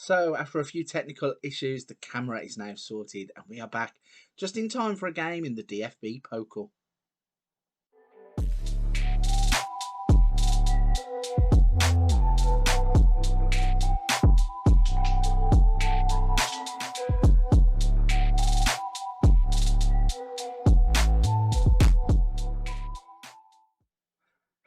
So, after a few technical issues, the camera is now sorted and we are back just in time for a game in the DFB Pokal.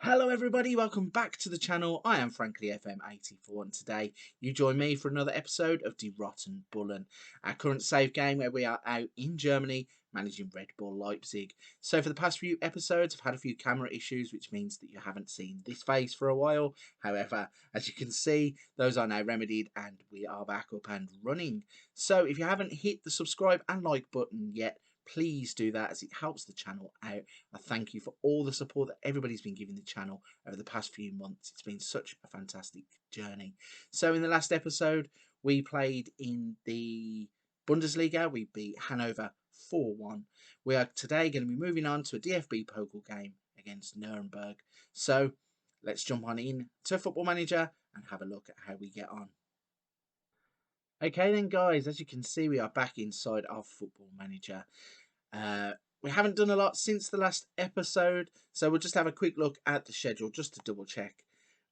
Hello everybody, welcome back to the channel. I am frankly FM81 and today you join me for another episode of the Roten Bullen, our current save game where we are out in Germany managing Red Bull Leipzig. So for the past few episodes I've had a few camera issues, which means that you haven't seen this face for a while. However, as you can see, those are now remedied and we are back up and running. So if you haven't hit the subscribe and like button yet, please do that as it helps the channel out. I thank you for all the support that everybody's been giving the channel over the past few months. It's been such a fantastic journey. So in the last episode, we played in the Bundesliga. We beat Hanover 4-1. We are today going to be moving on to a DFB Pokal game against Nurnberg. So let's jump on in to Football Manager and have a look at how we get on. Okay then guys, as you can see we are back inside of Football Manager. We haven't done a lot since the last episode, so we'll just have a quick look at the schedule just to double check.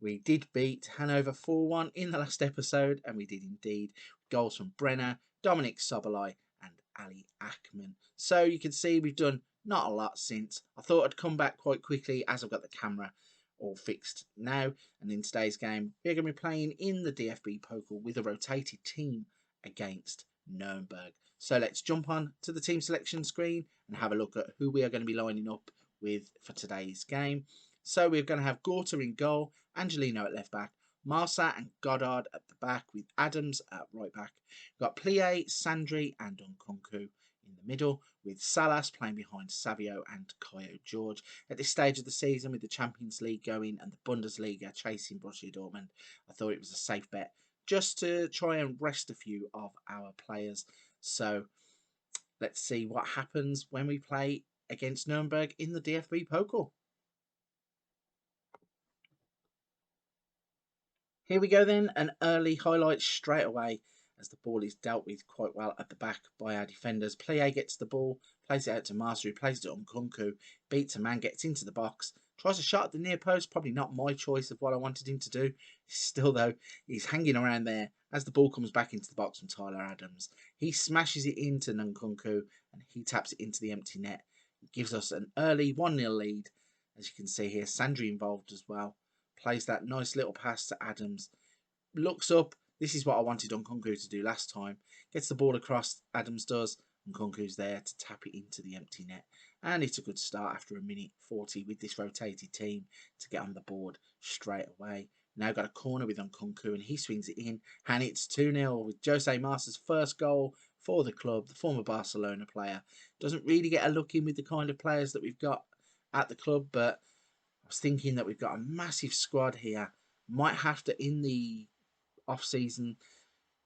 We did beat Hanover 4-1 in the last episode, and we did indeed. Goals from Brenner, Dominic Sobolai and Ali Ackman. So you can see we've done not a lot since. I thought I'd come back quite quickly as I've got the camera all fixed now. And in today's game, we're going to be playing in the DFB Pokal with a rotated team against Nurnberg. So let's jump on to the team selection screen and have a look at who we are going to be lining up with for today's game. So we're going to have Gorta in goal, Angelino at left back, Marsa and Goddard at the back with Adams at right back. We've got Plie, Sandri and Nkunku in the middle, with Salas playing behind Savio and Kayo George. At this stage of the season, with the Champions League going and the Bundesliga chasing Borussia Dortmund, I thought it was a safe bet just to try and rest a few of our players. So let's see what happens when we play against Nuremberg in the DFB Pokal. Here we go then, an early highlight straight away as the ball is dealt with quite well at the back by our defenders. Plie gets the ball, plays it out to Master, who plays it on Nkunku, beats a man, gets into the box, tries a shot at the near post, probably not my choice of what I wanted him to do. Still though, he's hanging around there as the ball comes back into the box from Tyler Adams. He smashes it into Nkunku and he taps it into the empty net. It gives us an early 1-0 lead. As you can see here, Sandri involved as well. Plays that nice little pass to Adams. Looks up. This is what I wanted Nkunku to do last time. Gets the ball across, Adams does. Nkunku's there to tap it into the empty net. And it's a good start after a minute 40 with this rotated team to get on the board straight away. Now got a corner with Nkunku and he swings it in. And it's 2-0 with Jose Marsa's first goal for the club. The former Barcelona player. Doesn't really get a look in with the kind of players that we've got at the club. But I was thinking that we've got a massive squad here. Might have to, in the off-season,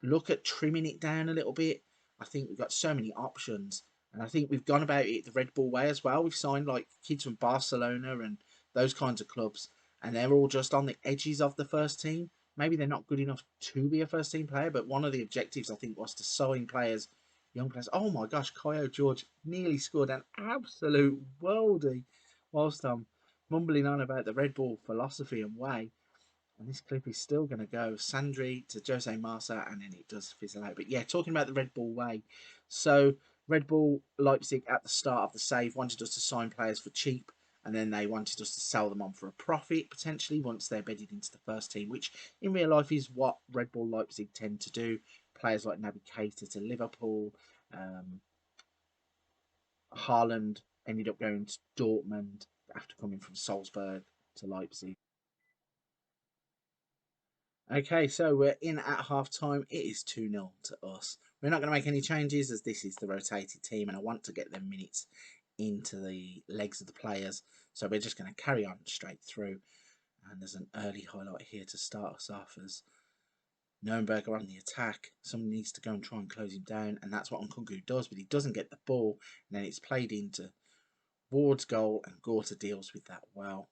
look at trimming it down a little bit. I think we've got so many options, and I think we've gone about it the Red Bull way as well. We've signed like kids from Barcelona and those kinds of clubs, and they're all just on the edges of the first team. Maybe they're not good enough to be a first team player, but one of the objectives I think was to sign players, young players. Oh my gosh, Kayo George nearly scored an absolute worldie whilst I'm mumbling on about the Red Bull philosophy and way. And this clip is still going to go Sandri to Jose Marsa, and then it does fizzle out. But yeah, talking about the Red Bull way. So Red Bull Leipzig at the start of the save wanted us to sign players for cheap, and then they wanted us to sell them on for a profit, potentially, once they're bedded into the first team, which in real life is what Red Bull Leipzig tend to do. Players like Naby Keita to Liverpool, Haaland ended up going to Dortmund after coming from Salzburg to Leipzig. Okay, so we're in at half time. It is 2-0 to us. We're not going to make any changes as this is the rotated team and I want to get them minutes into the legs of the players. So we're just going to carry on straight through. And there's an early highlight here to start us off as Nurnberg are on the attack. Someone needs to go and try and close him down. And that's what Nkunku does, but he doesn't get the ball. And then it's played into Ward's goal and Gorta deals with that well.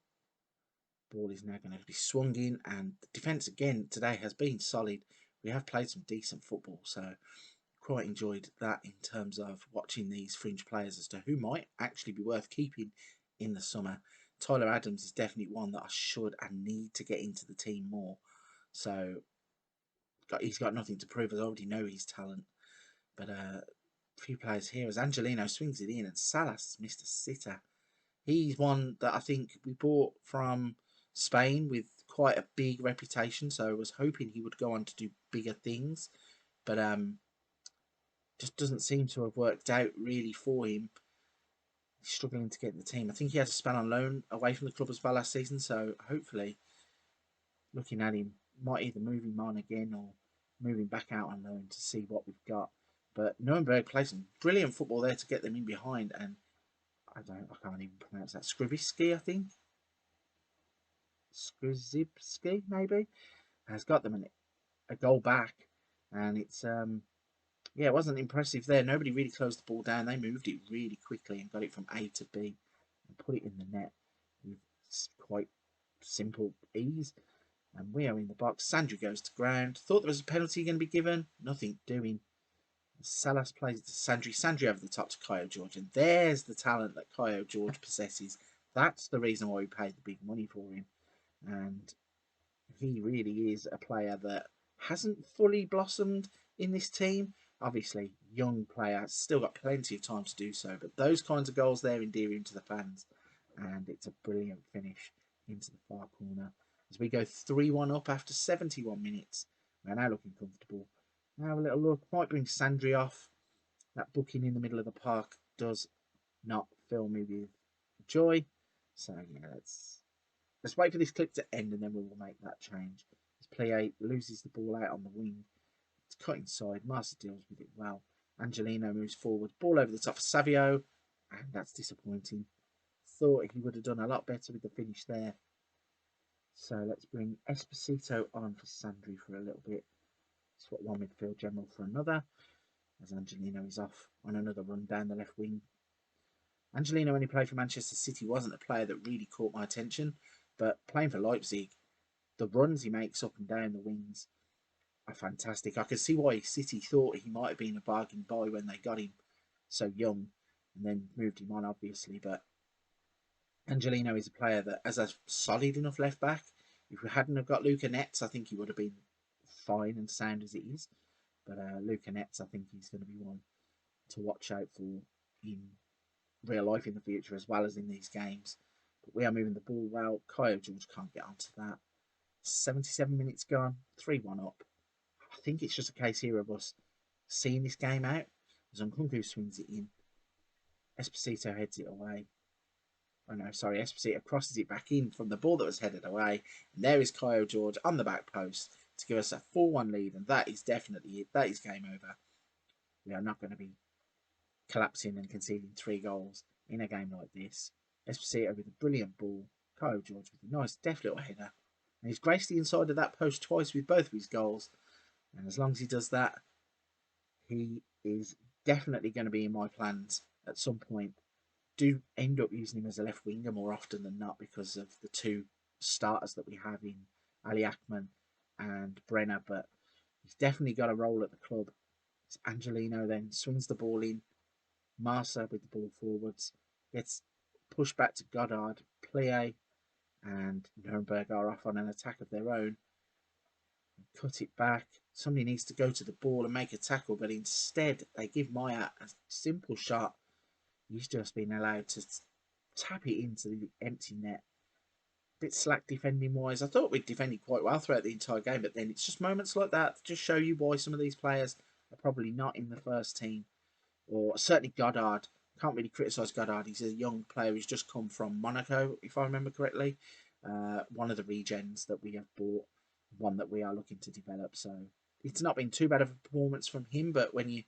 Ball is now going to be swung in, and the defence again today has been solid. we have played some decent football, so quite enjoyed that in terms of watching these fringe players as to who might actually be worth keeping in the summer. Tyler Adams is definitely one that I should and need to get into the team more. So he's got nothing to prove. I already know his talent. But a few players here as Angelino swings it in and Salas has missed a sitter. He's one that I think we bought from Spain with quite a big reputation, so I was hoping he would go on to do bigger things. But just doesn't seem to have worked out really for him. He's struggling to get in the team. I think he had to spend on loan away from the club as well last season, so hopefully, looking at him, might either move him on again or move him back out on loan to see what we've got. But Nurnberg played some brilliant football there to get them in behind, and I can't even pronounce that. Skribiski, I think. Skrzybski, maybe, has got them a goal back, and it's yeah, it wasn't impressive there. Nobody really closed the ball down. They moved it really quickly and got it from A to B and put it in the net with quite simple ease. And we are in the box. Sandri goes to ground. Thought there was a penalty going to be given. Nothing doing. Salas plays to Sandri. Sandri over the top to Kaio George. And there's the talent that Kaio George possesses. That's the reason why we paid the big money for him. And he really is a player that hasn't fully blossomed in this team. Obviously, young player, still got plenty of time to do so. But those kinds of goals there endear him to the fans. And it's a brilliant finish into the far corner. As we go 3-1 up after 71 minutes. We're now looking comfortable. Now have a little look. Might bring Sandri off. That booking in the middle of the park does not fill me with joy. So, yeah, let's wait for this clip to end and then we will make that change. As Plie loses the ball out on the wing. It's cut inside. Master deals with it well. Angelino moves forward. Ball over the top for Savio. And that's disappointing. Thought he would have done a lot better with the finish there. So let's bring Esposito on for Sandri for a little bit. Swap one midfield general for another. As Angelino is off on another run down the left wing. Angelino, when he played for Manchester City, wasn't a player that really caught my attention. But playing for Leipzig, the runs he makes up and down the wings are fantastic. I can see why City thought he might have been a bargain buy when they got him so young and then moved him on, obviously. But Angelino is a player that, as a solid enough left back, if we hadn't have got Luca Netz, I think he would have been fine and sound as it is. But Luca Netz, I think he's going to be one to watch out for in real life in the future as well as in these games. But we are moving the ball well. Kaio George can't get onto that. 77 minutes gone, 3-1 up. I think it's just a case here of us seeing this game out. As Nkunku swings it in. Esposito heads it away. Oh no, sorry, Esposito crosses it back in from the ball that was headed away. And there is Kaio George on the back post to give us a 4-1 lead. And that is definitely it. That is game over. We are not going to be collapsing and conceding 3 goals in a game like this. Esposito with a brilliant ball. Kaio George with a nice, deft little header. And he's graced the inside of that post twice with both of his goals. And as long as he does that, he is definitely going to be in my plans at some point. Do end up using him as a left winger more often than not because of the 2 starters that we have in Ali Akman and Brenner, but he's definitely got a role at the club. It's Angelino then swings the ball in. Marsa with the ball forwards gets pushed back to Goddard. Plie and Nurnberg are off on an attack of their own. Cut it back. Somebody needs to go to the ball and make a tackle, but instead they give Maya a simple shot. He's just been allowed to tap it into the empty net. A bit slack defending wise. I thought we'd defended quite well throughout the entire game, but then it's just moments like that that just show you why some of these players are probably not in the first team. Or certainly Goddard. Can't really criticise Goddard. He's a young player who's just come from Monaco, if I remember correctly. One of the regens that we have bought. One that we are looking to develop. So it's not been too bad of a performance from him, but when you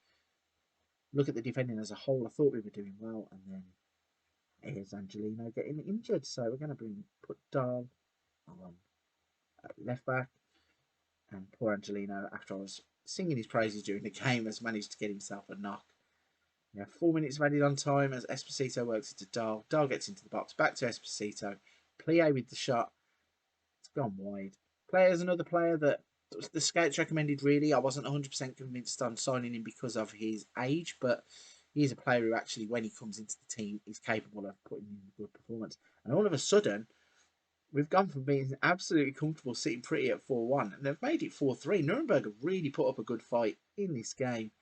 look at the defending as a whole, I thought we were doing well. And then here's Angelino getting injured. So we're going to put Dahl on left back. And poor Angelino, after I was singing his praises during the game, has managed to get himself a knock. We have 4 minutes of added on time as Esposito works into Dahl. Dahl gets into the box. Back to Esposito. Plie with the shot. It's gone wide. Plie is another player that the scouts recommended, really. I wasn't 100% convinced on signing him because of his age, but he's a player who actually, when he comes into the team, is capable of putting in a good performance. And all of a sudden, we've gone from being absolutely comfortable sitting pretty at 4-1, and they've made it 4-3. Nuremberg have really put up a good fight in this game.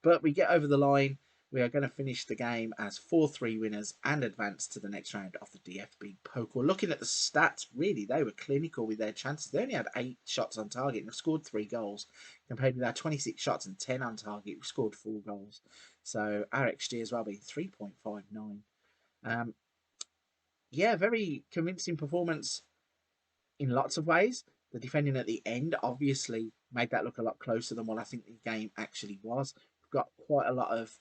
But we get over the line. We are going to finish the game as 4-3 winners and advance to the next round of the DFB Pokal. Looking at the stats, really, they were clinical with their chances. They only had 8 shots on target and scored 3 goals. Compared with our 26 shots and 10 on target, we scored 4 goals. So our XG as well being 3.59. Yeah, very convincing performance in lots of ways. The defending at the end obviously made that look a lot closer than what I think the game actually was. We've got quite a lot of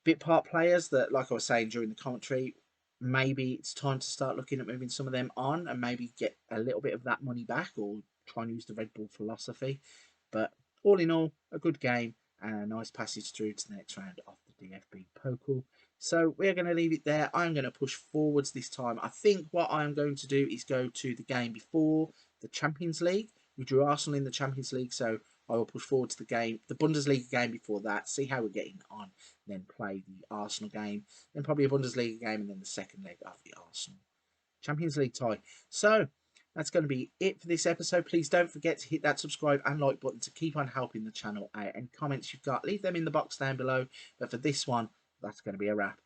bit part players that, like I was saying during the commentary, maybe it's time to start looking at moving some of them on and maybe get a little bit of that money back, or try and use the Red Bull philosophy. But all in all, a good game and a nice passage through to the next round of the DFB Pokal. So we're going to leave it there. I'm going to push forwards this time. I think what I'm going to do is go to the game before the Champions League. We drew Arsenal in the Champions League, so I will push forward to the game, the Bundesliga game before that, see how we're getting on, then play the Arsenal game, then probably a Bundesliga game, and then the second leg of the Arsenal Champions League tie. So that's going to be it for this episode. Please don't forget to hit that subscribe and like button to keep on helping the channel out. Any comments you've got, leave them in the box down below. But for this one, that's going to be a wrap.